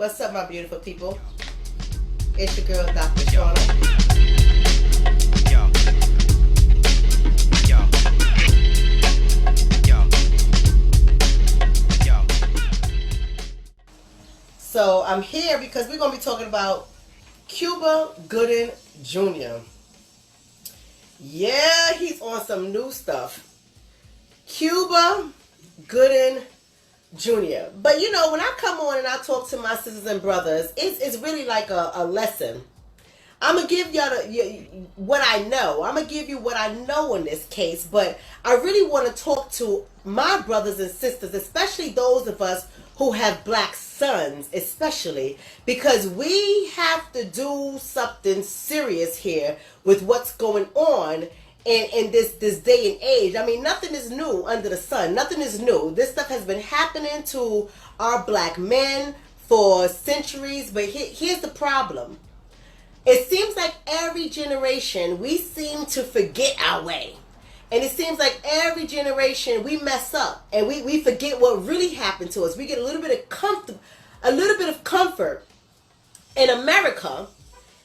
What's up, my beautiful people? It's your girl, Dr. Shonna. So I'm here because we're going to be talking about Cuba Gooding Jr. Yeah, he's on some new stuff. Cuba Gooding Jr. But you know, when I come on and I talk to my sisters and brothers, it's really like a lesson. I'm going to give y'all what I know. I'm going to give you what I know in this case. But I really want to talk to my brothers and sisters, especially those of us who have black sons, especially, because we have to do something serious here with what's going on in this day and age. I mean, nothing is new under the sun. Nothing is new. This stuff has been happening to our black men for centuries. But here's the problem. It seems like every generation we seem to forget our way. And it seems like every generation we mess up and we forget what really happened to us. We get a little bit of comfort in America,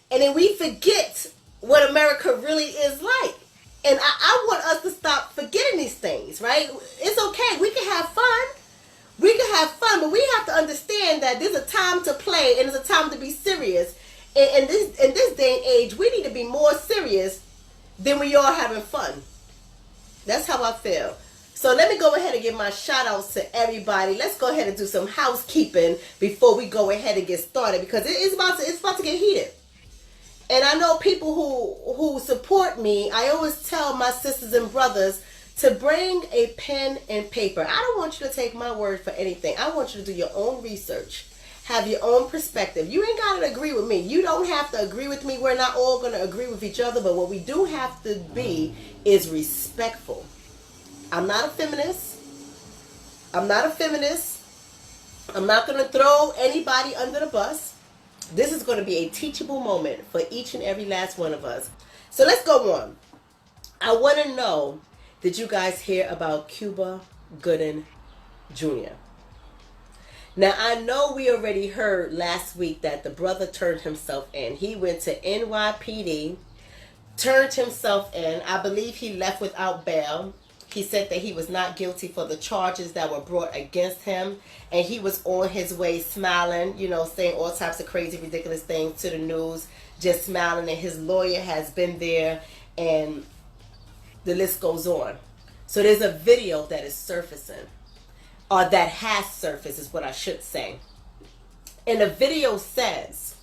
and then we forget what America really is like. And I want us to stop forgetting these things, right? It's okay. We can have fun. We can have fun, but we have to understand that there's a time to play and there's a time to be serious. In this day and age, we need to be more serious than we are having fun. That's how I feel. So let me go ahead and give my shout outs to everybody. Let's go ahead and do some housekeeping before we go ahead and get started, because it's about to get heated. And I know people who support me. I always tell my sisters and brothers to bring a pen and paper. I don't want you to take my word for anything. I want you to do your own research. Have your own perspective. You ain't got to agree with me. You don't have to agree with me. We're not all going to agree with each other, but what we do have to be is respectful. I'm not a feminist. I'm not going to throw anybody under the bus. This is going to be a teachable moment for each and every last one of us. So let's go on. I want to know, did you guys hear about Cuba Gooding Jr.? Now, I know we already heard last week that the brother turned himself in. He went to NYPD, turned himself in. I believe he left without bail. He said that he was not guilty for the charges that were brought against him. And he was on his way smiling, you know, saying all types of crazy, ridiculous things to the news, just smiling. And his lawyer has been there, and the list goes on. So there's a video that is surfacing. Or that has surfaced is what I should say. And the video says,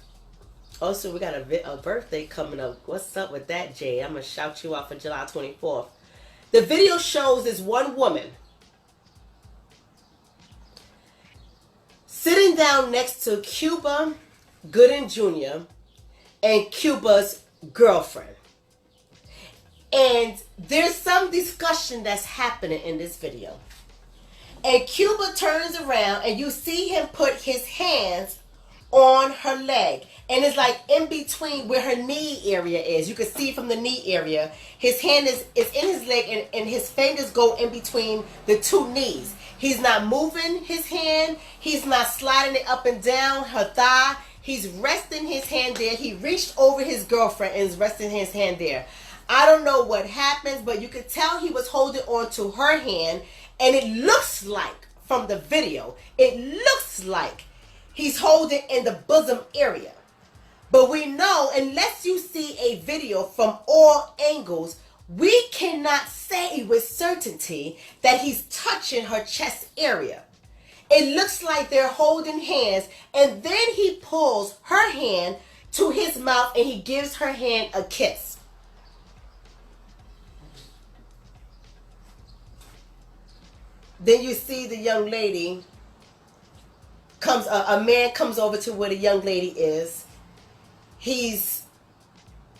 also we got a birthday coming up. What's up with that, Jay? I'm going to shout you out for July 24th. The video shows this one woman sitting down next to Cuba Gooding Jr. and Cuba's girlfriend. And there's some discussion that's happening in this video. And Cuba turns around and you see him put his hands on her leg. And it's like in between where her knee area is. You can see from the knee area. His hand is in his leg, and his fingers go in between the two knees. He's not moving his hand. He's not sliding it up and down her thigh. He's resting his hand there. He reached over his girlfriend and is resting his hand there. I don't know what happens, but you could tell he was holding on to her hand. And it looks like, from the video, it looks like he's holding in the bosom area. But we know, unless you see a video from all angles, we cannot say with certainty that he's touching her chest area. It looks like they're holding hands, and then he pulls her hand to his mouth and he gives her hand a kiss. Then you see the young lady a man comes over to where the young lady is. He's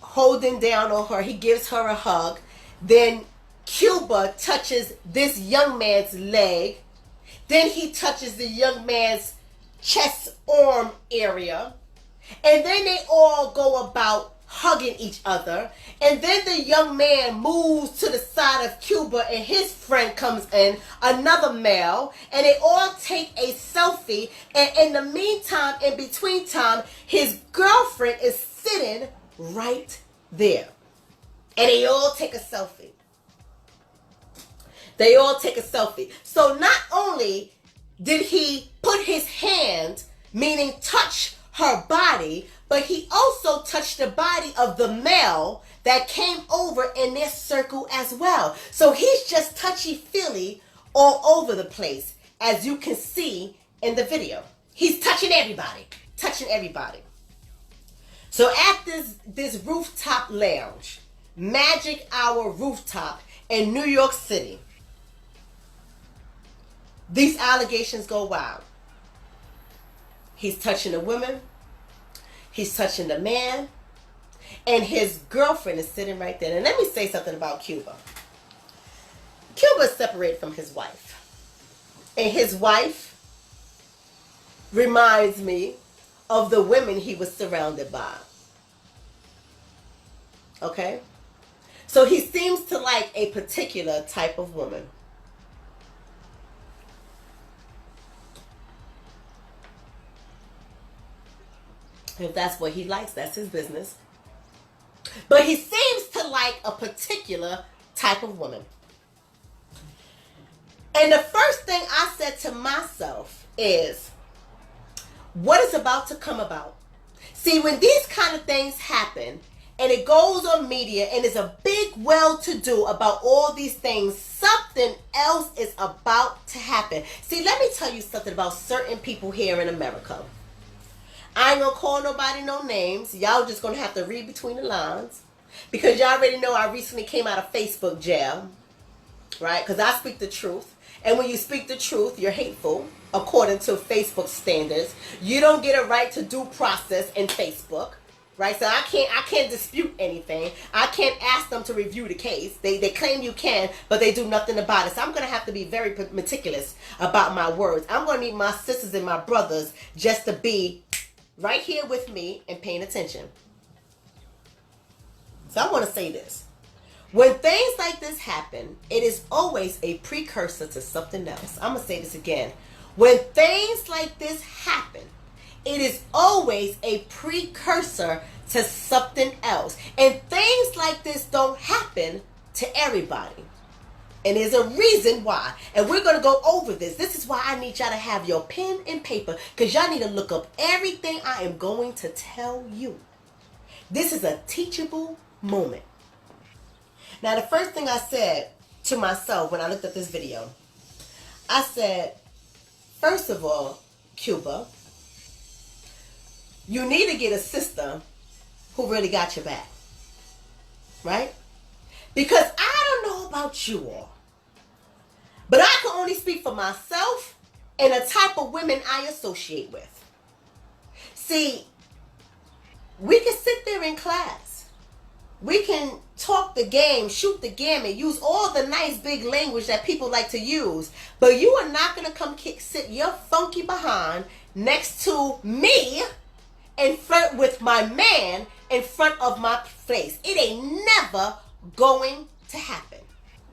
holding down on her. He gives her a hug. Then Cuba touches this young man's leg. Then he touches the young man's chest arm area. And then they all go about hugging each other. And then the young man moves to the side of Cuba and his friend comes in, another male, and they all take a selfie. And in the meantime, in between time, his girlfriend is sitting right there. And they all take a selfie. They all take a selfie. So not only did he put his hand, meaning touch her body, but he also touched the body of the male that came over in their circle as well. So he's just touchy-feely all over the place, as you can see in the video. He's touching everybody, touching everybody. So at this rooftop lounge, Magic Hour rooftop in New York City, these allegations go wild. He's touching the women, he's touching the man, and his girlfriend is sitting right there. And let me say something about Cuba. Cuba is separated from his wife. And his wife reminds me of the women he was surrounded by. Okay? So he seems to like a particular type of woman. If that's what he likes, that's his business. But he seems to like a particular type of woman. And the first thing I said to myself is, what is about to come about? See, when these kind of things happen, and it goes on media, and there's a big well-to-do about all these things, something else is about to happen. See, let me tell you something about certain people here in America. I ain't gonna call nobody no names. Y'all just gonna have to read between the lines. Because y'all already know I recently came out of Facebook jail. Right? Because I speak the truth. And when you speak the truth, you're hateful. According to Facebook standards. You don't get a right to due process in Facebook. Right? So I can't dispute anything. I can't ask them to review the case. They claim you can, but they do nothing about it. So I'm going to have to be very meticulous about my words. I'm going to need my sisters and my brothers just to be right here with me and paying attention. So I want to say this. When things like this happen, it is always a precursor to something else. I'm going to say this again. When things like this happen, it is always a precursor to something else. And things like this don't happen to everybody. And there's a reason why. And we're going to go over this. This is why I need y'all to have your pen and paper. Because y'all need to look up everything I am going to tell you. This is a teachable moment. Now, the first thing I said to myself when I looked at this video, I said, first of all, Cuba, you need to get a sister who really got your back. Right? Because I don't know about you all, but I can only speak for myself and the type of women I associate with. See, we can sit there in class. We can talk the game, shoot the gamut, use all the nice big language that people like to use. But you are not going to come sit your funky behind next to me and flirt with my man in front of my face. It ain't never going to happen.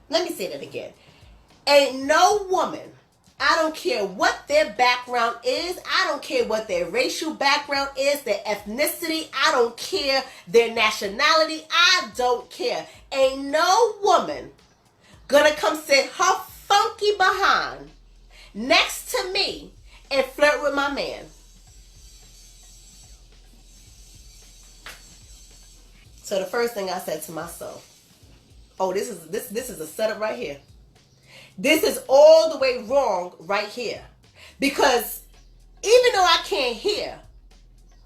Let me say that again. Ain't no woman, I don't care what their background is, I don't care what their racial background is, their ethnicity, I don't care their nationality, I don't care. Ain't no woman gonna come sit her funky behind next to me and flirt with my man. So the first thing I said to myself, oh, this is a setup right here. This is all the way wrong right here. Because even though I can't hear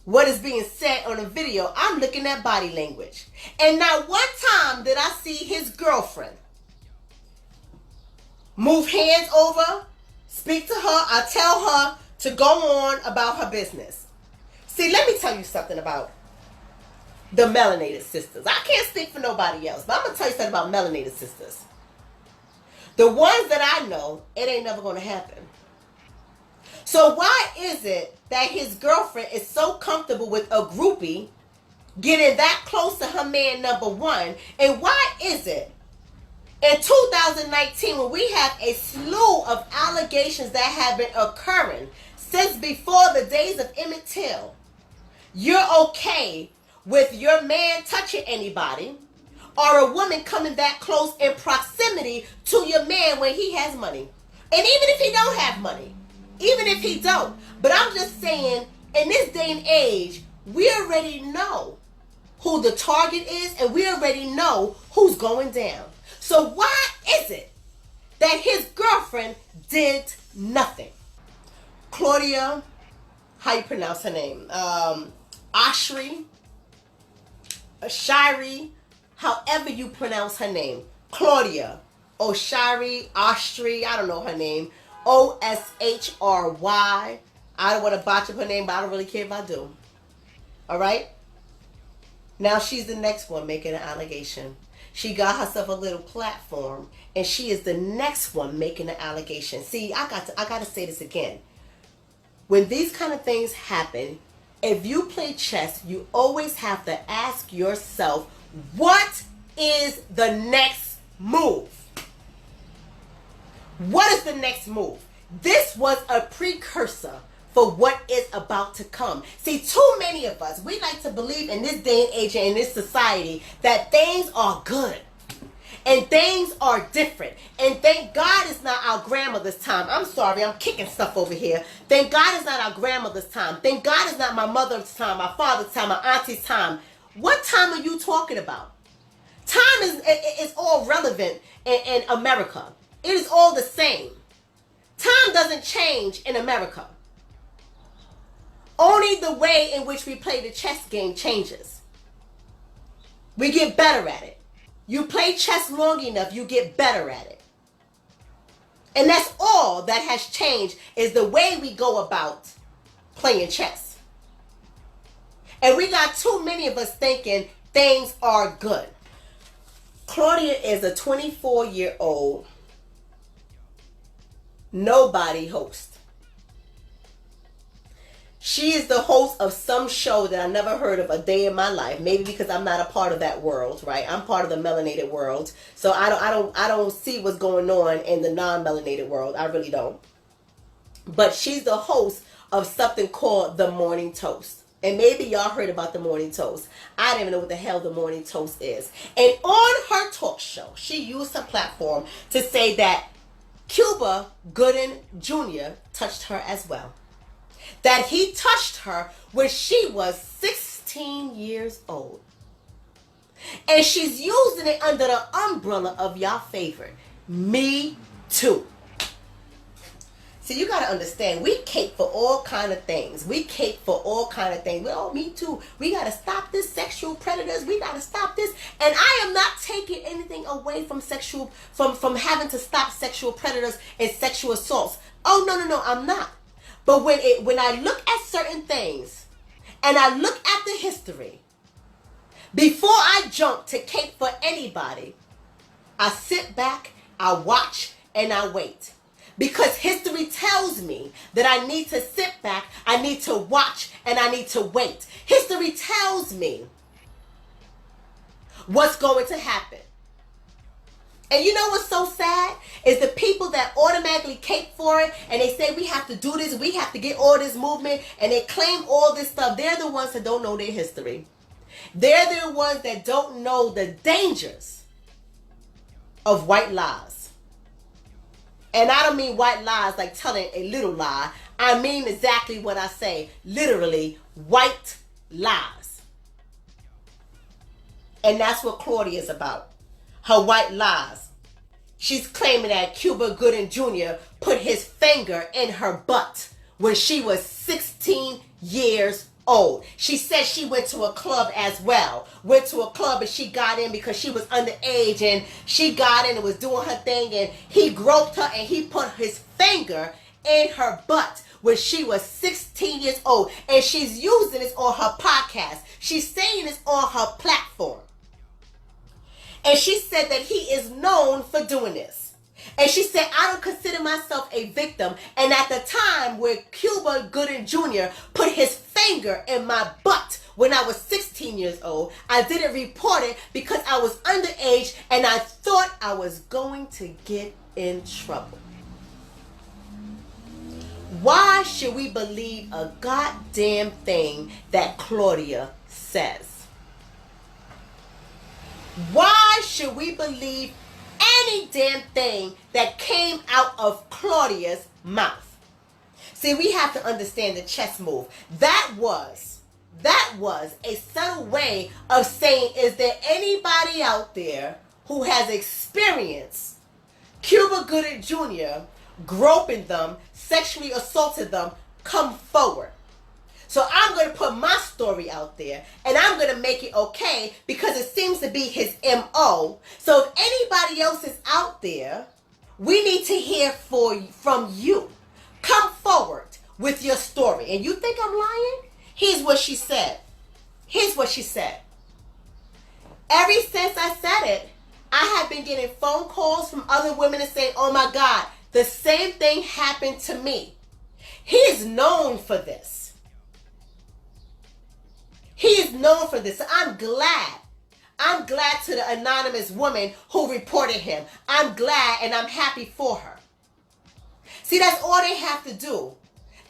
what is being said on the video, I'm looking at body language. And not one time did I see his girlfriend move hands over, speak to her, or tell her to go on about her business. See, let me tell you something about the melanated sisters. I can't speak for nobody else, but I'm going to tell you something about melanated sisters. The ones that I know, it ain't never going to happen. So why is it that his girlfriend is so comfortable with a groupie getting that close to her man number one. And why is it in 2019, when we have a slew of allegations that have been occurring since before the days of Emmett Till, you're okay with your man touching anybody or a woman coming that close in proximity to your man when he has money? And even if he don't have money, even if he don't. But I'm just saying, in this day and age, we already know who the target is, and we already know who's going down. So why is it that his girlfriend did nothing? Claudia, how you pronounce her name? Ashri, however you pronounce her name. Claudia, Oshari, Ashri, I don't know her name. Oshry. I don't want to botch up her name, but I don't really care if I do. All right? Now she's the next one making an allegation. She got herself a little platform, and she is the next one making an allegation. See, I got to say this again. When these kind of things happen, if you play chess, you always have to ask yourself, what is the next move? What is the next move? This was a precursor for what is about to come. See, too many of us, we like to believe in this day and age and in this society that things are good and things are different. And thank God it's not our grandmother's time. I'm sorry, I'm kicking stuff over here. Thank God it's not our grandmother's time. Thank God it's not my mother's time, my father's time, my auntie's time. What time are you talking about? Time is all relevant in America. It is all the same. Time doesn't change in America. Only the way in which we play the chess game changes. We get better at it. You play chess long enough, you get better at it. And that's all that has changed, is the way we go about playing chess. And we got too many of us thinking things are good. Claudia is a 24-year-old nobody host. She is the host of some show that I never heard of a day in my life. Maybe because I'm not a part of that world, right? I'm part of the melanated world, so I don't see what's going on in the non-melanated world. I really don't. But she's the host of something called The Morning Toast. And maybe y'all heard about The Morning Toast. I don't even know what the hell The Morning Toast is. And on her talk show, she used her platform to say that Cuba Gooding Jr. touched her as well. That he touched her when she was 16 years old. And she's using it under the umbrella of y'all favorite, Me Too. See, you got to understand, we cape for all kind of things. We cape for all kind of things. Well, Me Too. We got to stop this sexual predators. We got to stop this. And I am not taking anything away from from having to stop sexual predators and sexual assaults. Oh, no, I'm not. But when I look at certain things and I look at the history, before I jump to cape for anybody, I sit back, I watch, and I wait. Because history tells me that I need to sit back, I need to watch, and I need to wait. History tells me what's going to happen. And you know what's so sad? Is the people that automatically cape for it and they say we have to do this, we have to get all this movement, and they claim all this stuff. They're the ones that don't know their history. They're the ones that don't know the dangers of white lies. And I don't mean white lies like telling a little lie. I mean exactly what I say. Literally, white lies. And that's what Claudia is about. Her white lies. She's claiming that Cuba Gooding Jr. put his finger in her butt when she was 16 years old. She said she went to a club as well. Went to a club and she got in because she was underage, and she got in and was doing her thing, and he groped her and he put his finger in her butt when she was 16 years old. And she's using this on her podcast. She's saying this on her platform. And she said that he is known for doing this. And she said, I don't consider myself a victim. And at the time where Cuba Gooding Jr. put his finger in my butt when I was 16 years old. I didn't report it because I was underage and I thought I was going to get in trouble. Why should we believe a goddamn thing that Claudia says? Why should we believe any damn thing that came out of Claudia's mouth? See, we have to understand the chess move. That was a subtle way of saying, is there anybody out there who has experienced Cuba Gooding Jr. groping them, sexually assaulted them? Come forward. So I'm going to put my story out there, and I'm going to make it okay because it seems to be his MO. So if anybody else is out there, we need to hear from you. Come forward with your story. And you think I'm lying? Here's what she said. Here's what she said. Ever since I said it, I have been getting phone calls from other women and saying, oh my God, the same thing happened to me. He is known for this. He is known for this. So I'm glad. I'm glad to the anonymous woman who reported him. I'm glad and I'm happy for her. See, that's all they have to do.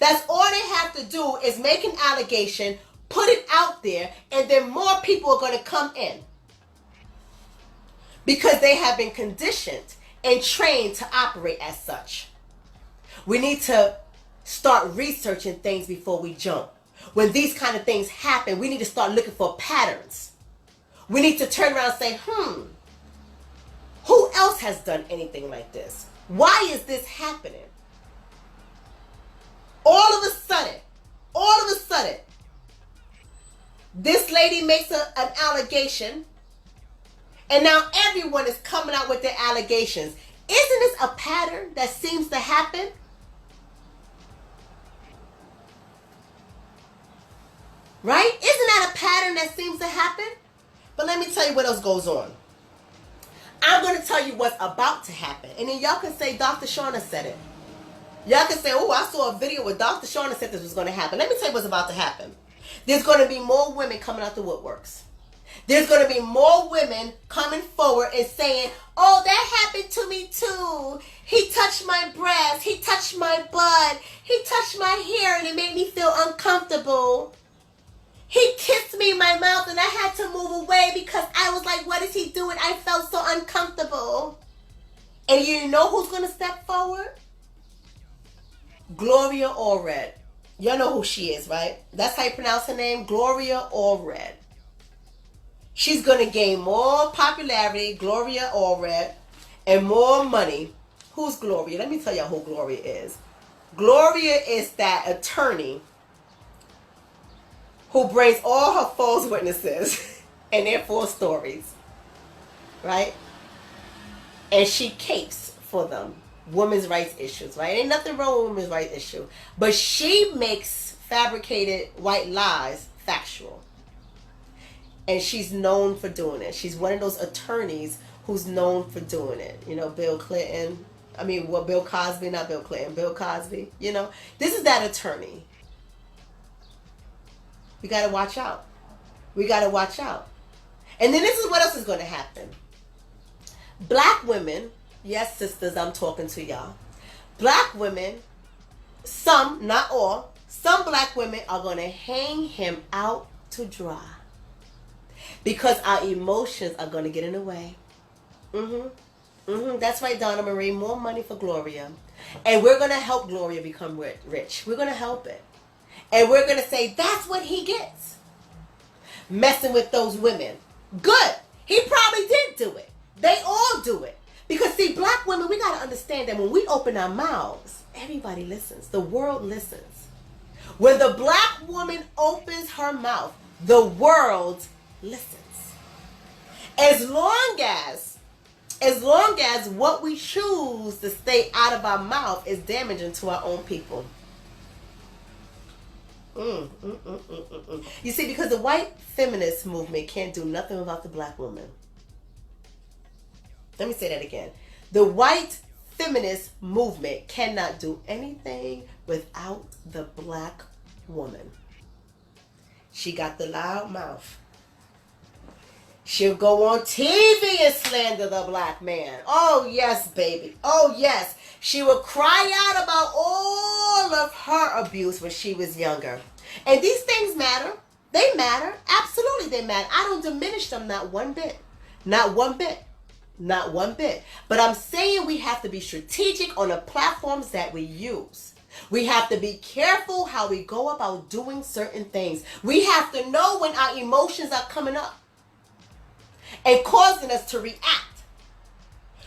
That's all they have to do is make an allegation, put it out there, and then more people are going to come in. Because they have been conditioned and trained to operate as such. We need to start researching things before we jump. When these kind of things happen, we need to start looking for patterns. We need to turn around and say, who else has done anything like this? Why is this happening? All of a sudden, this lady makes an allegation, and now everyone is coming out with their allegations. Isn't this a pattern that seems to happen? Right? Isn't that a pattern that seems to happen? But let me tell you what else goes on. I'm going to tell you what's about to happen. And then y'all can say Dr. Shonna said it. Y'all can say, oh, I saw a video where Dr. Shonna said this was going to happen. Let me tell you what's about to happen. There's going to be more women coming out the woodworks. There's going to be more women coming forward and saying, oh, that happened to me too. He touched my breast. He touched my butt. He touched my hair and it made me feel uncomfortable. He kissed me in my mouth and I had to move away because I was like, what is he doing? I felt so uncomfortable. And you know who's going to step forward? Gloria Allred. Y'all know who she is, right? That's how you pronounce her name, Gloria Allred. She's going to gain more popularity, Gloria Allred, and more money. Who's Gloria? Let me tell y'all who Gloria is. Gloria is that attorney who brings all her false witnesses and their false stories, right? And she capes for them. Women's rights issues, right? Ain't nothing wrong with women's rights issue. But she makes fabricated white lies factual. And she's known for doing it. She's one of those attorneys who's known for doing it. You know, Bill Cosby, not Bill Clinton, Bill Cosby, you know. This is that attorney. We got to watch out. We got to watch out. And then this is what else is going to happen. Black women, yes, sisters, I'm talking to y'all. Black women, some, not all, some black women are going to hang him out to dry. Because our emotions are going to get in the way. That's right, Donna Marie. More money for Gloria. And we're going to help Gloria become rich. We're going to help it. And we're going to say, that's what he gets. Messing with those women. Good. He probably did do it. They all do it. Because, see, black women, we got to understand that when we open our mouths, everybody listens. The world listens. When the black woman opens her mouth, the world listens. As long as what we choose to stay out of our mouth is damaging to our own people. You see, because the white feminist movement can't do nothing without the black woman. Let me say that again. The white feminist movement cannot do anything without the black woman. She got the loud mouth. She'll go on TV and slander the black man. Oh, yes, baby. Oh, yes. She will cry out about all of her abuse when she was younger. And these things matter. They matter. Absolutely, they matter. I don't diminish them, not one bit. Not one bit. Not one bit. But I'm saying we have to be strategic on the platforms that we use. We have to be careful how we go about doing certain things. We have to know when our emotions are coming up and causing us to react.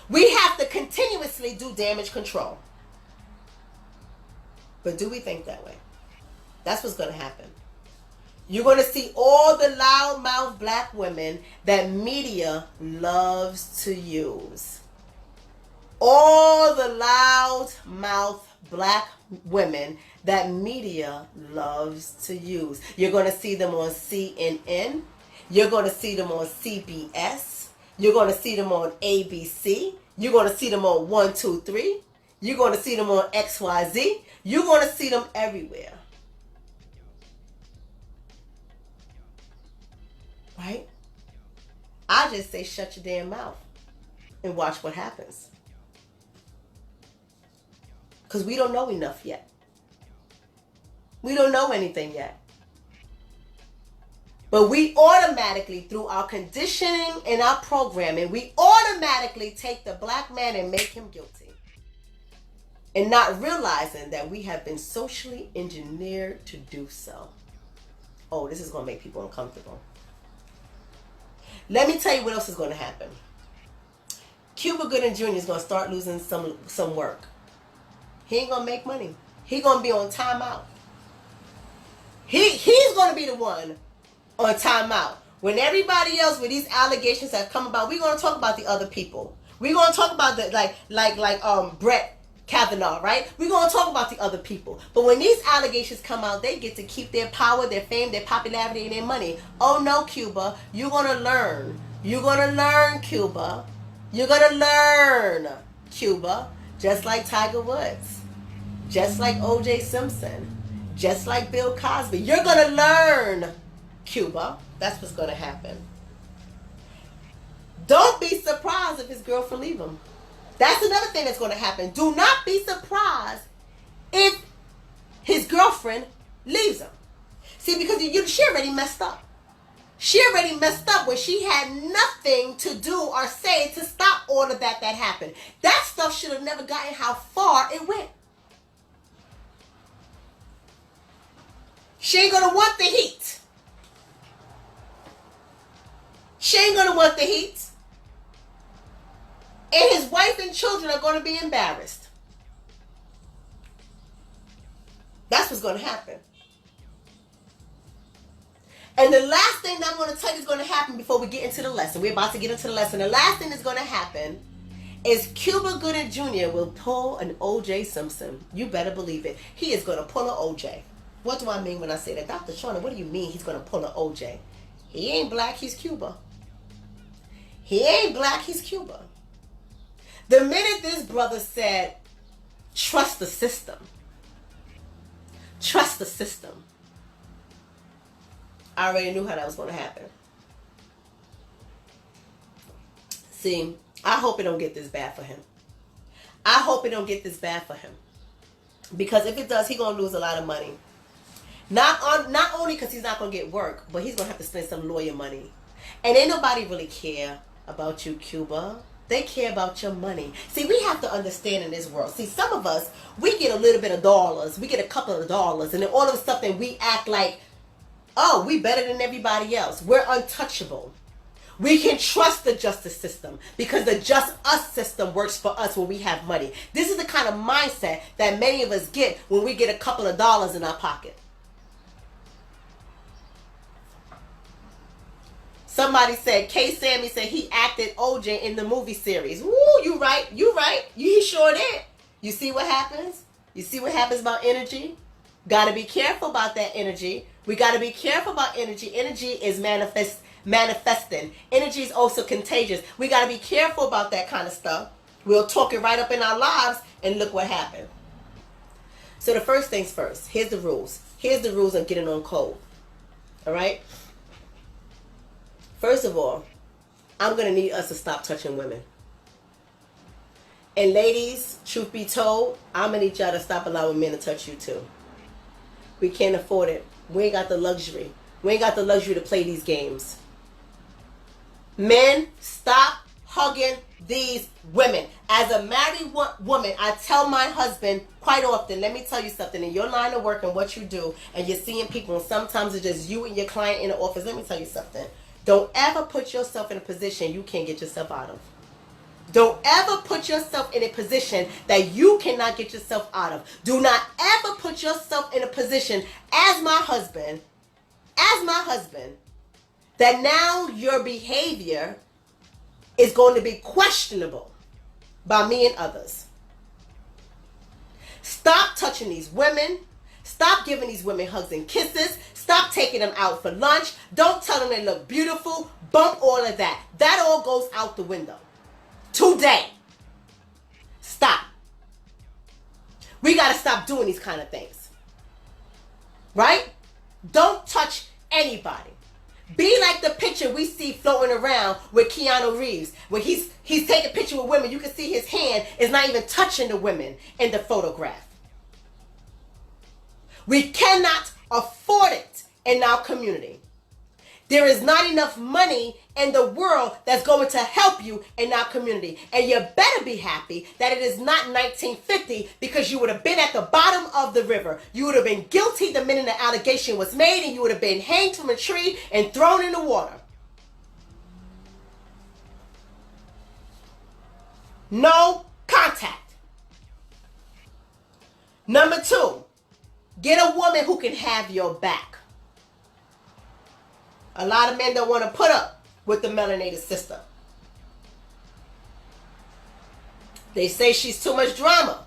We have to continuously do damage control. But do we think that way? That's what's going to happen. You're going to see all the loudmouth black women that media loves to use. All the loudmouth black women that media loves to use. You're going to see them on CNN. You're going to see them on CBS. You're going to see them on ABC. You're going to see them on 123. You're going to see them on XYZ. You're going to see them everywhere. Right? I just say shut your damn mouth and watch what happens. Because we don't know enough yet. We don't know anything yet. But we automatically, through our conditioning and our programming, we automatically take the black man and make him guilty. And not realizing that we have been socially engineered to do so. Oh, this is going to make people uncomfortable. Let me tell you what else is going to happen. Cuba Gooding Jr. is going to start losing some work. He ain't going to make money. He's going to be on timeout. He's going to be the one on timeout. When everybody else with these allegations have come about, we're going to talk about the other people. We're going to talk about the like Brett Kavanaugh, right? We're going to talk about the other people. But when these allegations come out, they get to keep their power, their fame, their popularity, and their money. Oh no, Cuba. You're going to learn. You're going to learn, Cuba. You're going to learn, Cuba. Just like Tiger Woods. Just like O.J. Simpson. Just like Bill Cosby. You're going to learn, Cuba. That's what's going to happen. Don't be surprised if his girlfriend leave him. That's another thing that's going to happen. Do not be surprised if his girlfriend leaves him. See, because she already messed up. She already messed up when she had nothing to do or say to stop all of that happened. That stuff should have never gotten how far it went. She ain't going to want the heat. She ain't going to want the heat. And his wife and children are going to be embarrassed. That's what's going to happen. And the last thing that I'm going to tell you is going to happen before we get into the lesson. We're about to get into the lesson. The last thing that's going to happen is Cuba Gooding Jr. will pull an O.J. Simpson. You better believe it. He is going to pull an O.J. What do I mean when I say that? Dr. Shonna, what do you mean he's going to pull an O.J.? He ain't black, he's Cuba. He ain't black, he's Cuba. The minute this brother said, trust the system. Trust the system. I already knew how that was going to happen. See, I hope it don't get this bad for him. I hope it don't get this bad for him. Because if it does, he's going to lose a lot of money. Not only because he's not going to get work, but he's going to have to spend some lawyer money. And ain't nobody really care about you, Cuba. They care about your money. See, we have to understand in this world. See, some of us, we get a little bit of dollars. We get a couple of dollars. And then all of a sudden we act like, oh, we better than everybody else. We're untouchable. We can trust the justice system because the just us system works for us when we have money. This is the kind of mindset that many of us get when we get a couple of dollars in our pocket. Somebody said, K. Sammy said he acted OJ in the movie series. Woo, you right. He sure did. You see what happens? You see what happens about energy? Got to be careful about that energy. We got to be careful about energy. Energy is manifesting. Energy is also contagious. We got to be careful about that kind of stuff. We'll talk it right up in our lives and look what happened. So the first things first. Here's the rules. Here's the rules of getting on code. All right? First of all, I'm going to need us to stop touching women. And ladies, truth be told, I'm going to need y'all to stop allowing men to touch you too. We can't afford it. We ain't got the luxury. We ain't got the luxury to play these games. Men, stop hugging these women. As a married woman, I tell my husband quite often, let me tell you something, in your line of work and what you do, and you're seeing people, and sometimes it's just you and your client in the office, let me tell you something. Don't ever put yourself in a position you can't get yourself out of. Don't ever put yourself in a position that you cannot get yourself out of. Do not ever put yourself in a position as my husband, that now your behavior is going to be questionable by me and others. Stop touching these women. Stop giving these women hugs and kisses. Stop taking them out for lunch. Don't tell them they look beautiful. Bump all of that. That all goes out the window. Today. Stop. We got to stop doing these kind of things. Right? Don't touch anybody. Be like the picture we see floating around with Keanu Reeves. When he's taking a picture with women, you can see his hand is not even touching the women in the photograph. We cannot afford it in our community. There is not enough money in the world that's going to help you in our community. And you better be happy that it is not 1950, because you would have been at the bottom of the river. You would have been guilty the minute the allegation was made, and you would have been hanged from a tree and thrown in the water. No contact. Number 2, get a woman who can have your back. A lot of men don't want to put up with the melanated sister. They say she's too much drama.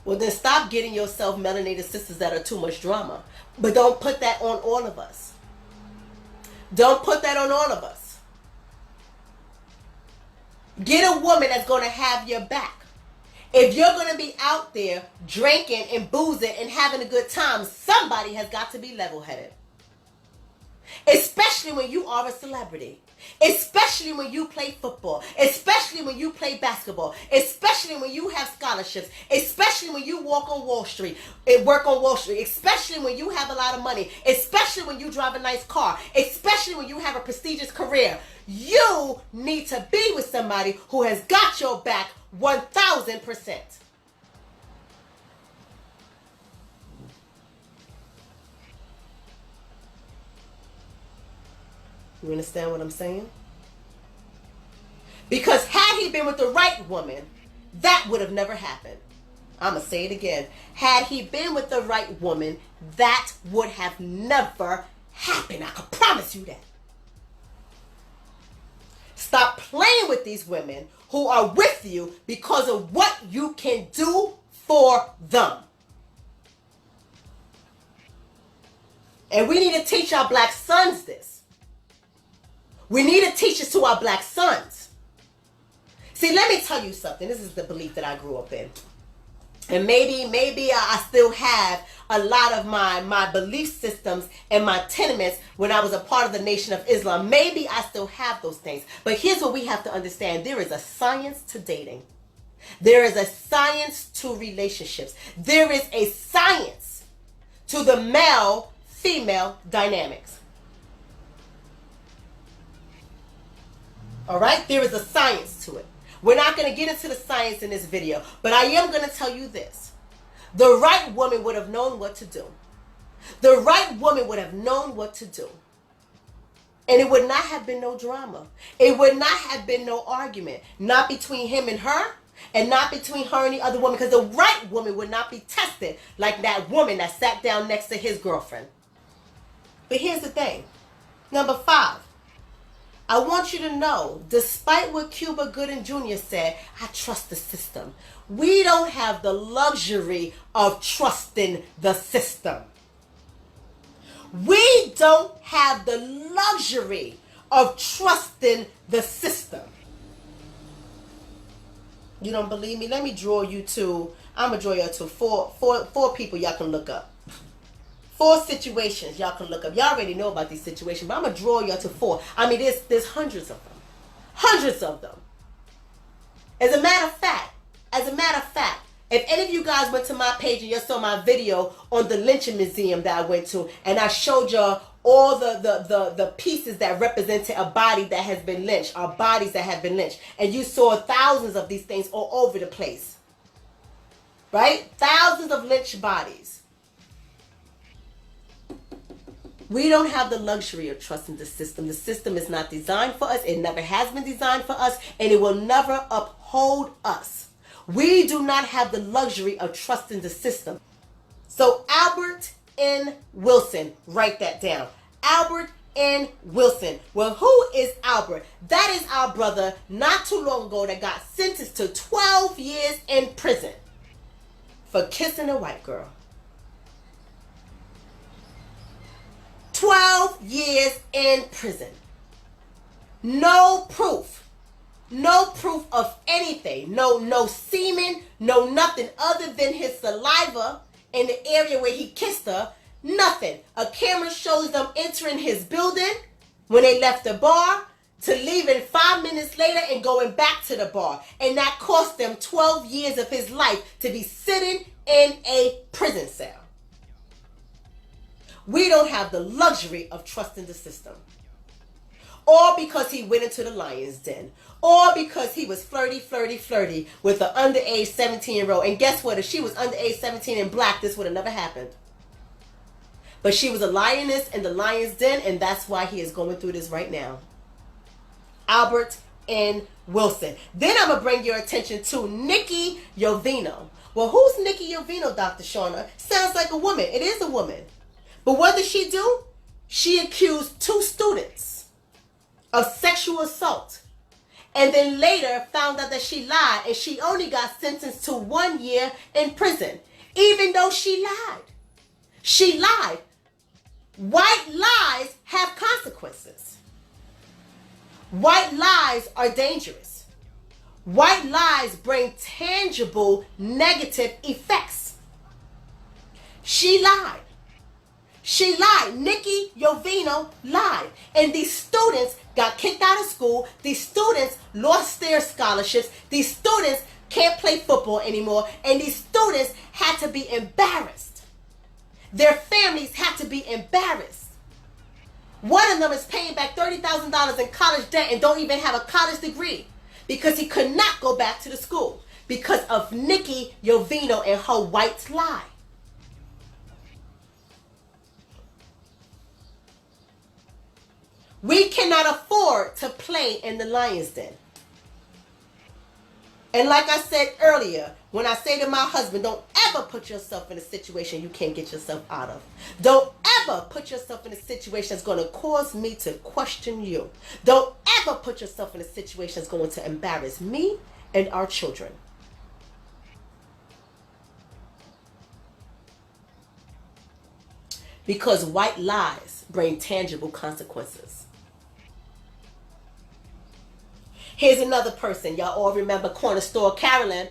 Well, then stop getting yourself melanated sisters that are too much drama. But don't put that on all of us. Don't put that on all of us. Get a woman that's going to have your back. If you're going to be out there drinking and boozing and having a good time, somebody has got to be level-headed. Especially when you are a celebrity. Especially when you play football. Especially when you play basketball. Especially when you have scholarships. Especially when you work on Wall Street. Especially when you have a lot of money. Especially when you drive a nice car. Especially when you have a prestigious career. You need to be with somebody who has got your back 1,000%. You understand what I'm saying? Because had he been with the right woman, that would have never happened. I'm going to say it again. Had he been with the right woman, that would have never happened. I can promise you that. Stop playing with these women who are with you because of what you can do for them. And we need to teach our black sons this. We need to teach this to our black sons. See, let me tell you something. This is the belief that I grew up in. And maybe I still have a lot of my belief systems and my tenements when I was a part of the Nation of Islam. Maybe I still have those things. But here's what we have to understand. There is a science to dating. There is a science to relationships. There is a science to the male-female dynamics. All right? There is a science to it. We're not going to get into the science in this video, but I am going to tell you this. The right woman would have known what to do. The right woman would have known what to do. And it would not have been no drama. It would not have been no argument. Not between him and her, and not between her and the other woman, because the right woman would not be tested like that woman that sat down next to his girlfriend. But here's the thing. Number 5. I want you to know, despite what Cuba Gooding Jr. said, I trust the system. We don't have the luxury of trusting the system. We don't have the luxury of trusting the system. You don't believe me? Let me draw you to, I'm going to draw you to four people y'all can look up. 4 situations y'all can look up. Y'all already know about these situations, but I'm going to draw y'all to 4. I mean, there's hundreds of them. Hundreds of them. As a matter of fact, if any of you guys went to my page and you saw my video on the lynching museum that I went to, and I showed y'all all the pieces that represented a body that has been lynched, or bodies that have been lynched, and you saw thousands of these things all over the place, right? Thousands of lynched bodies. We don't have the luxury of trusting the system. The system is not designed for us. It never has been designed for us, and it will never uphold us. We do not have the luxury of trusting the system. So Albert N. Wilson, write that down. Albert N. Wilson. Well, who is Albert? That is our brother not too long ago that got sentenced to 12 years in prison for kissing a white girl. 12 years in prison. No proof. No proof of anything. No semen, no nothing other than his saliva in the area where he kissed her. Nothing. A camera shows them entering his building when they left the bar to leaving 5 minutes later and going back to the bar. And that cost them 12 years of his life to be sitting in a prison cell. We don't have the luxury of trusting the system. Or because he went into the lion's den. Or because he was flirty with an underage 17-year-old. And guess what? If she was underage 17 and black, this would have never happened. But she was a lioness in the lion's den, and that's why he is going through this right now. Albert N. Wilson. Then I'm going to bring your attention to Nikki Jovino. Well, who's Nikki Jovino, Dr. Shonna? Sounds like a woman. It is a woman. But what did she do? She accused 2 students of sexual assault. And then later found out that she lied, and she only got sentenced to 1 year in prison. Even though she lied. She lied. White lies have consequences. White lies are dangerous. White lies bring tangible negative effects. She lied. She lied. Nikki Jovino lied. And these students got kicked out of school. These students lost their scholarships. These students can't play football anymore. And these students had to be embarrassed. Their families had to be embarrassed. One of them is paying back $30,000 in college debt and don't even have a college degree because he could not go back to the school because of Nikki Jovino and her white lie. We cannot afford to play in the lion's den. And like I said earlier, when I say to my husband, don't ever put yourself in a situation you can't get yourself out of. Don't ever put yourself in a situation that's going to cause me to question you. Don't ever put yourself in a situation that's going to embarrass me and our children. Because white lies bring tangible consequences. Here's another person. Y'all all remember Corner Store Carolyn.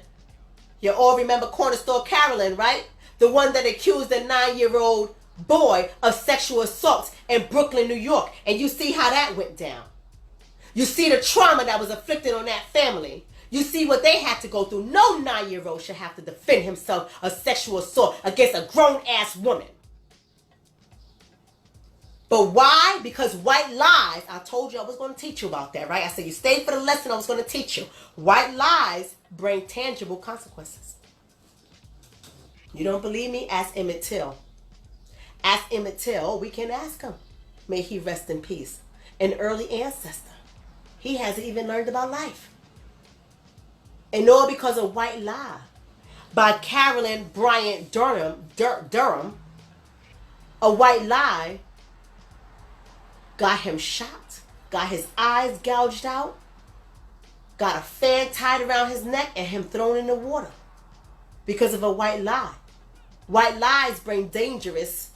You all remember Corner Store Carolyn, right? The one that accused a 9-year-old boy of sexual assault in Brooklyn, New York. And you see how that went down. You see the trauma that was inflicted on that family. You see what they had to go through. No 9-year-old should have to defend himself of sexual assault against a grown-ass woman. But why? Because white lies, I told you I was going to teach you about that, right? I said you stayed for the lesson, I was going to teach you. White lies bring tangible consequences. You don't believe me? Ask Emmett Till. Ask Emmett Till. We can ask him. May he rest in peace. An early ancestor. He hasn't even learned about life. And all because of white lie by Carolyn Bryant Durham. A white lie got him shot, got his eyes gouged out, got a fan tied around his neck, and him thrown in the water because of a white lie. White lies bring dangerous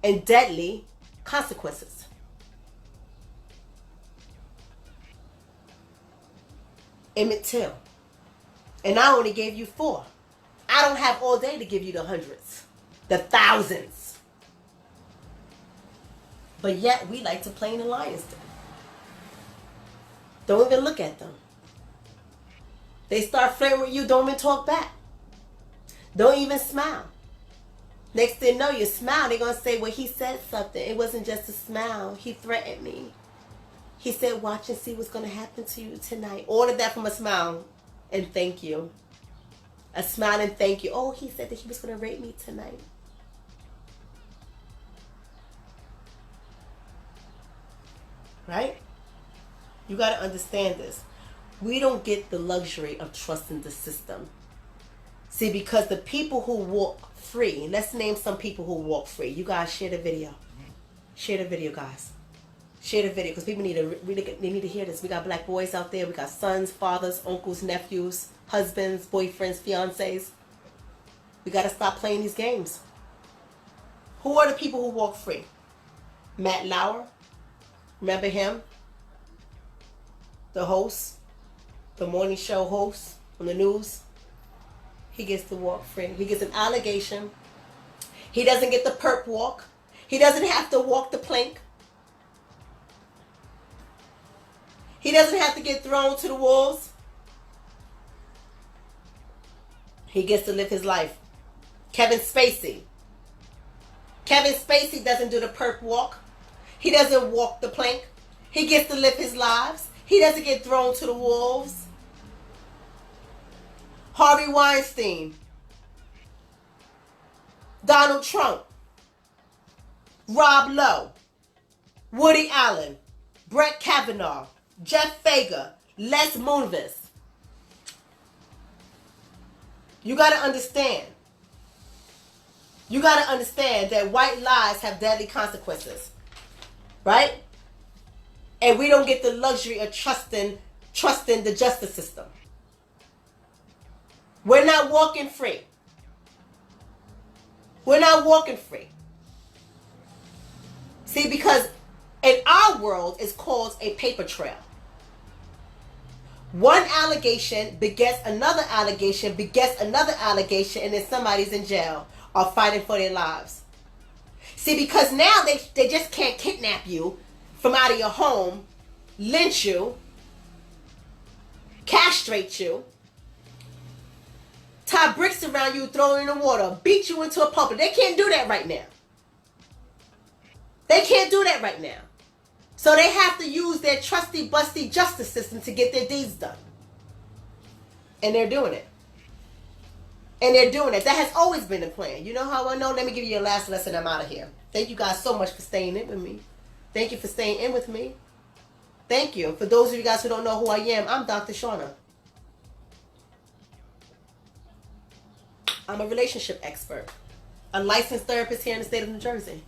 and deadly consequences. Emmett Till. And I only gave you 4. I don't have all day to give you the hundreds, the thousands. But yet we like to play in the lion's den. Don't even look at them. They start flirting with you, don't even talk back. Don't even smile. Next thing you know, you smile, they're going to say, well, he said something. It wasn't just a smile. He threatened me. He said, watch and see what's going to happen to you tonight. All of that from a smile and thank you. A smile and thank you. Oh, he said that he was going to rape me tonight. Right? You got to understand this. We don't get the luxury of trusting the system. See, because the people who walk free, let's name some people who walk free. You guys share the video. Share the video, guys. Share the video because people need to hear this. We got black boys out there. We got sons, fathers, uncles, nephews, husbands, boyfriends, fiancés. We got to stop playing these games. Who are the people who walk free? Matt Lauer. Remember him? The host. The morning show host on the news. He gets to walk free. He gets an allegation. He doesn't get the perp walk. He doesn't have to walk the plank. He doesn't have to get thrown to the wolves. He gets to live his life. Kevin Spacey. Kevin Spacey doesn't do the perp walk. He doesn't walk the plank. He gets to live his lives. He doesn't get thrown to the wolves. Harvey Weinstein. Donald Trump. Rob Lowe. Woody Allen. Brett Kavanaugh. Jeff Fager. Les Moonves. You got to understand. You got to understand that white lies have deadly consequences. Right? And we don't get the luxury of trusting the justice system. We're not walking free. We're not walking free. See, because in our world, it's called a paper trail. One allegation begets another allegation, begets another allegation, and then somebody's in jail or fighting for their lives. See, because now they just can't kidnap you from out of your home, lynch you, castrate you, tie bricks around you, throw you in the water, beat you into a puppet. They can't do that right now. They can't do that right now. So they have to use their trusty, busty justice system to get their deeds done. And they're doing it. And they're doing it. That has always been the plan. You know how I know? Let me give you your last lesson. I'm out of here. Thank you guys so much for staying in with me. Thank you for staying in with me. Thank you. For those of you guys who don't know who I am, I'm Dr. Shonna. I'm a relationship expert. A licensed therapist here in the state of New Jersey.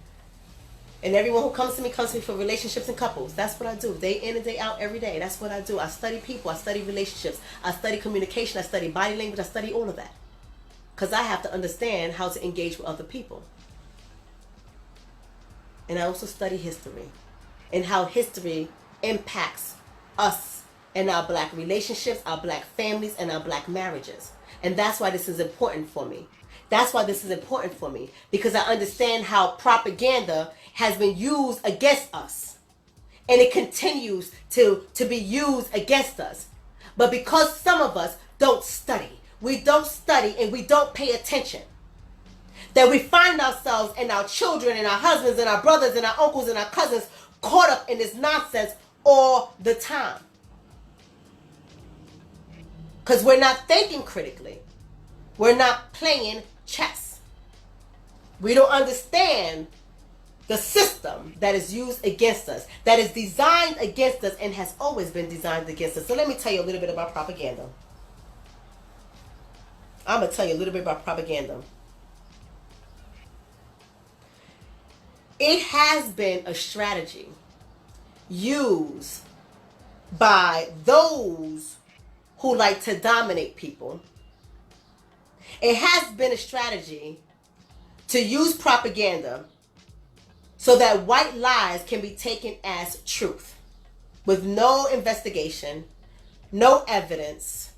And everyone who comes to me for relationships and couples. That's what I do. Day in and day out, every day. That's what I do. I study people. I study relationships. I study communication. I study body language. I study all of that. Because I have to understand how to engage with other people. And I also study history. And how history impacts us and our black relationships, our black families, and our black marriages. And that's why this is important for me. That's why this is important for me. Because I understand how propaganda has been used against us. And it continues to be used against us. But because some of us don't study, we don't study and we don't pay attention, that we find ourselves and our children and our husbands and our brothers and our uncles and our cousins caught up in this nonsense all the time. Because we're not thinking critically. We're not playing chess. We don't understand the system that is used against us, that is designed against us and has always been designed against us. So let me tell you a little bit about propaganda. I'm going to tell you a little bit about propaganda. It has been a strategy used by those who like to dominate people. It has been a strategy to use propaganda so that white lies can be taken as truth with no investigation, no evidence,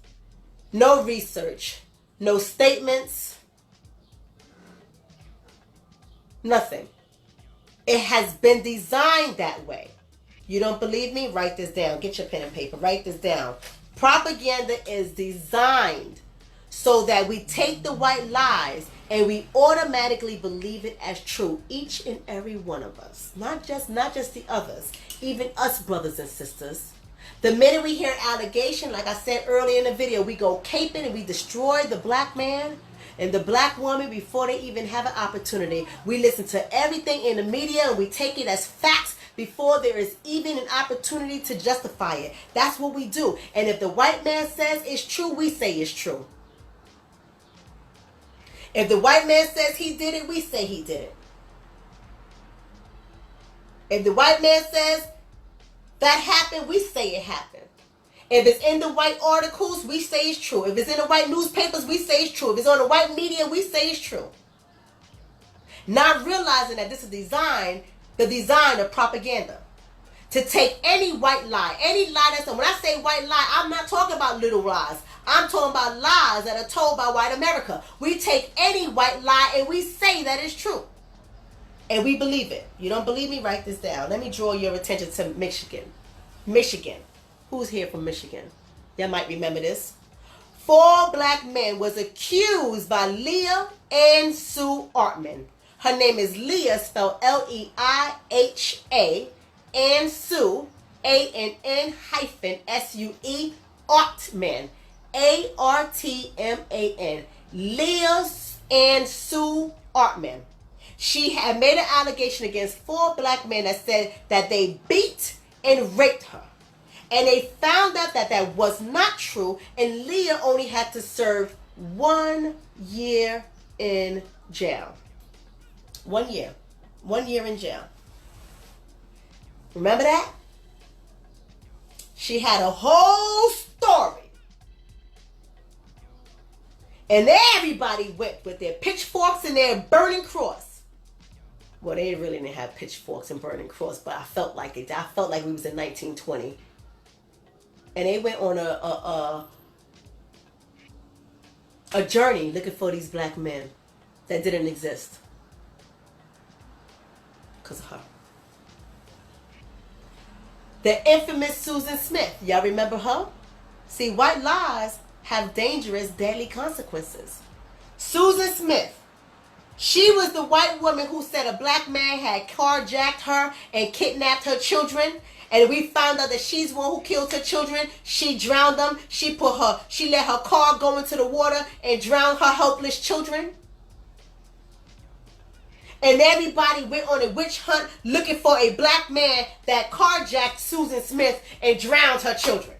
no research, no statements, nothing. It has been designed that way. You don't believe me? Write this down. Get your pen and paper. Write this down. Propaganda is designed so that we take the white lies and we automatically believe it as true. Each and every one of us. Not just the others. Even us, brothers and sisters. The minute we hear allegation, like I said earlier in the video, we go caping and we destroy the black man and the black woman before they even have an opportunity. We listen to everything in the media and we take it as facts before there is even an opportunity to justify it. That's what we do. And if the white man says it's true, we say it's true. If the white man says he did it, we say he did it. If the white man says that happened, we say it happened. If it's in the white articles, we say it's true. If it's in the white newspapers, we say it's true. If it's on the white media, we say it's true. Not realizing that this is the design of propaganda. To take any white lie, any lie that's, when I say white lie, I'm not talking about little lies. I'm talking about lies that are told by white America. We take any white lie and we say that it's true. And we believe it. You don't believe me? Write this down. Let me draw your attention to Michigan. Michigan. Who's here from Michigan? Y'all might remember this. 4 black men was accused by Leah and Sue Artman. Her name is Leah, spelled L-E-I-H-A, and Sue, A-N-N-S-U-E, Artman, A-R-T-M-A-N. Leah and Sue Artman. She had made an allegation against 4 black men that said that they beat and raped her. And they found out that that was not true, and Leah only had to serve 1 year in jail. 1 year. 1 year in jail. Remember that? She had a whole story. And everybody went with their pitchforks and their burning cross. Well, they really didn't have pitchforks and burning cross, but I felt like it. I felt like we was in 1920. And they went on a journey looking for these black men that didn't exist. Because of her. The infamous Susan Smith. Y'all remember her? See, white lies have dangerous, deadly consequences. Susan Smith. She was the white woman who said a black man had carjacked her and kidnapped her children. And we found out that she's the one who killed her children. She drowned them. She let her car go into the water and drowned her helpless children. And everybody went on a witch hunt looking for a black man that carjacked Susan Smith and drowned her children.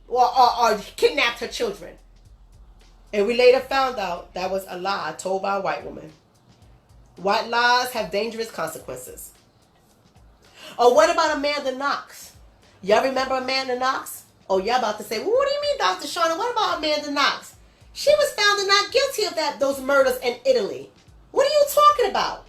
Or kidnapped her children. And we later found out that was a lie told by a white woman. White lies have dangerous consequences. Or what about Amanda Knox? Y'all remember Amanda Knox? Oh, y'all about to say, well, what do you mean, Dr. Shonna? What about Amanda Knox? She was found not guilty of those murders in Italy. What are you talking about?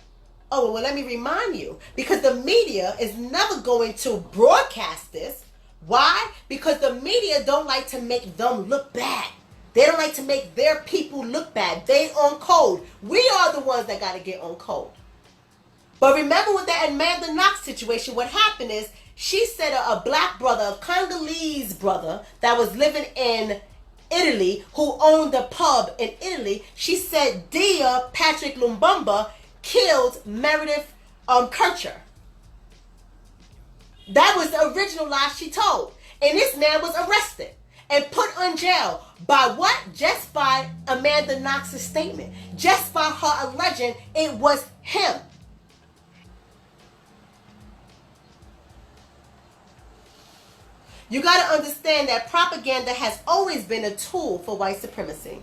Oh, well, let me remind you. Because the media is never going to broadcast this. Why? Because the media don't like to make them look bad. They don't like to make their people look bad. They on code. We are the ones that got to get on code. But remember with that Amanda Knox situation, what happened is she said a black brother, a Congolese brother that was living in Italy, who owned a pub in Italy, she said Dia Patrick Lumbumba killed Meredith Kircher. That was the original lie she told. And this man was arrested and put in jail. By what? Just by Amanda Knox's statement. Just by her alleging it was him. You got to understand that propaganda has always been a tool for white supremacy.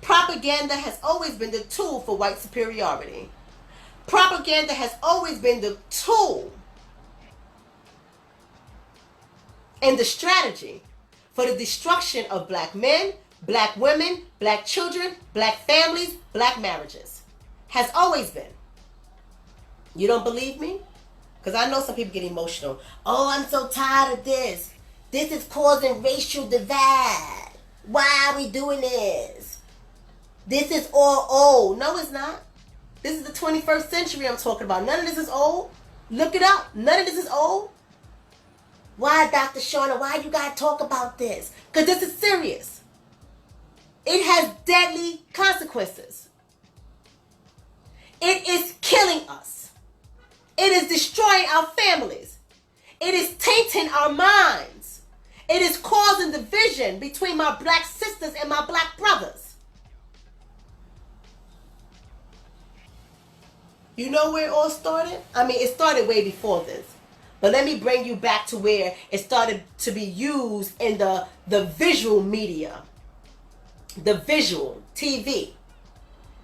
Propaganda has always been the tool for white superiority. Propaganda has always been the tool and the strategy for the destruction of black men, black women, black children, black families, black marriages. Has always been. You don't believe me? Because I know some people get emotional. Oh, I'm so tired of this. This is causing racial divide. Why are we doing this? This is all old. No, it's not. This is the 21st century I'm talking about. None of this is old. Look it up. None of this is old. Why, Dr. Shonna, why you gotta talk about this? Because this is serious. It has deadly consequences. It is killing us. It is destroying our families. It is tainting our minds. It is causing division between my black sisters and my black brothers. You know where it all started? I mean, it started way before this. But let me bring you back to where it started to be used in the visual media. The visual TV.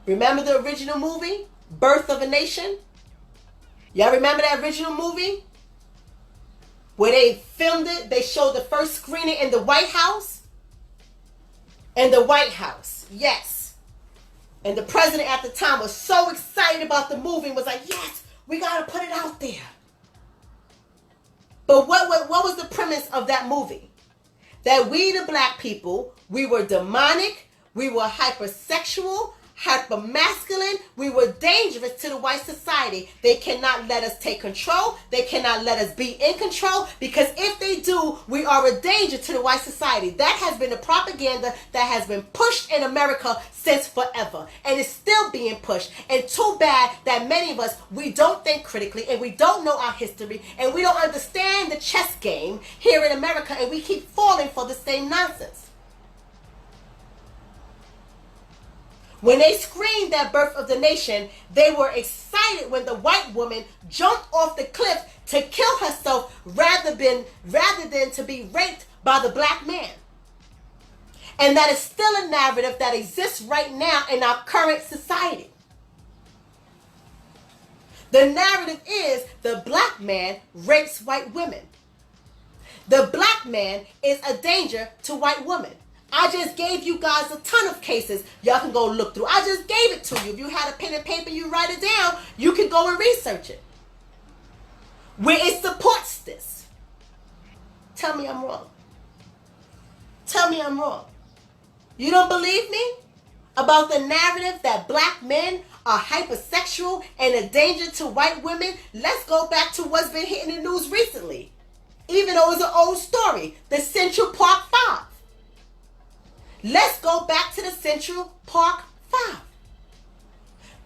Remember the original movie? Birth of a Nation? Y'all remember that original movie? Where they filmed it, they showed the first screening in the White House. In the White House, yes. And the president at the time was so excited about the movie and was like, yes, we gotta put it out there. But what was the premise of that movie? That we, the black people, we were demonic, we were hypersexual, hypermasculine, we were dangerous to the white society. They cannot let us take control. They cannot let us be in control, because if they do, we are a danger to the white society. That has been the propaganda that has been pushed in America since forever, and it's still being pushed. And too bad that many of us, we don't think critically, and we don't know our history, and we don't understand the chess game here in America, and we keep falling for the same nonsense. When they screamed that Birth of the Nation, they were excited when the white woman jumped off the cliff to kill herself rather than to be raped by the black man. And that is still a narrative that exists right now in our current society. The narrative is the black man rapes white women. The black man is a danger to white women. I just gave you guys a ton of cases y'all can go look through. I just gave it to you. If you had a pen and paper, you write it down, you can go and research it. Where it supports this. Tell me I'm wrong. Tell me I'm wrong. You don't believe me about the narrative that black men are hypersexual and a danger to white women? Let's go back to what's been hitting the news recently. Even though it's an old story, the Central Park 5. Let's go back to the Central Park 5.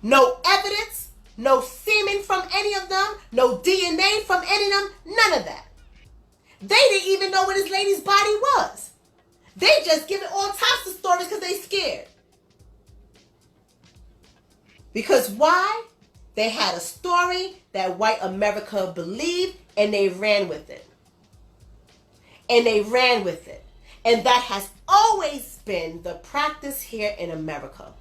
No evidence, no semen from any of them, no DNA from any of them, none of that. They didn't even know what this lady's body was. They just giving all types of stories because they scared. Because why? They had a story that white America believed, and they ran with it. And they ran with it. And that has always been the practice here in America.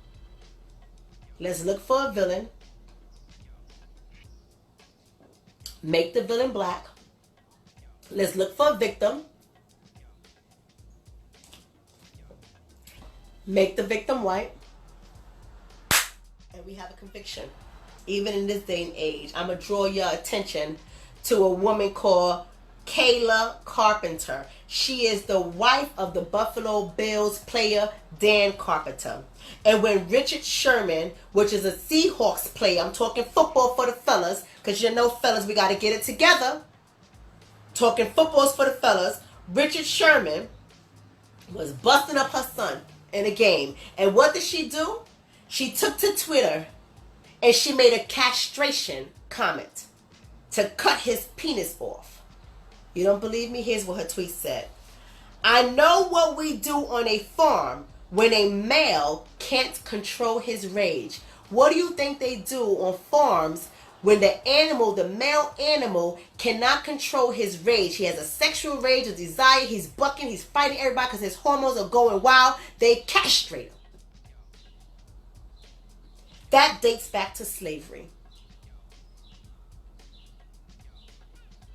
Let's look for a villain. Make the villain black. Let's look for a victim. Make the victim white. And we have a conviction. Even in this day and age, I'm going to draw your attention to a woman called Kayla Carpenter. She is the wife of the Buffalo Bills player Dan Carpenter. And when Richard Sherman, which is a Seahawks player, I'm talking football for the fellas, because you know, fellas, we got to get it together. Talking footballs for the fellas. Richard Sherman was busting up her son in a game. And what did she do? She took to Twitter and she made a castration comment to cut his penis off. You don't believe me? Here's what her tweet said. I know what we do on a farm when a male can't control his rage. What do you think they do on farms when the male animal cannot control his rage? He has a sexual rage, a desire, he's bucking, he's fighting everybody because his hormones are going wild. They castrate him. That dates back to slavery.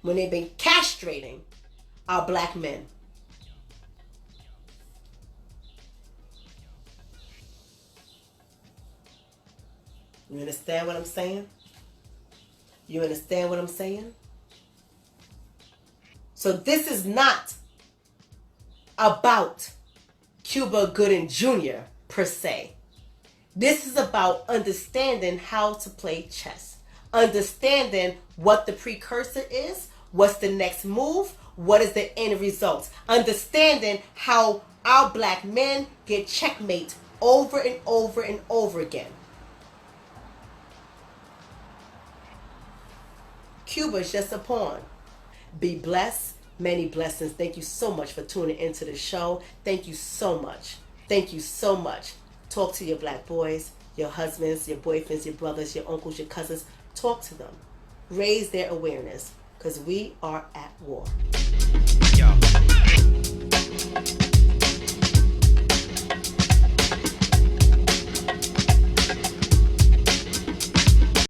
When they've been castrating our black men. You understand what I'm saying? You understand what I'm saying? So this is not about Cuba Gooding Jr. per se. This is about understanding how to play chess, understanding what the precursor is, what's the next move, what is the end result, understanding how our black men get checkmate over and over and over again. Cuba is just a pawn. Be blessed. Many blessings. Thank you so much for tuning into the show. Thank you so much. Thank you so much. Talk to your black boys, your husbands, your boyfriends, your brothers, your uncles, your cousins. Talk to them. Raise their awareness because we are at war. Yo.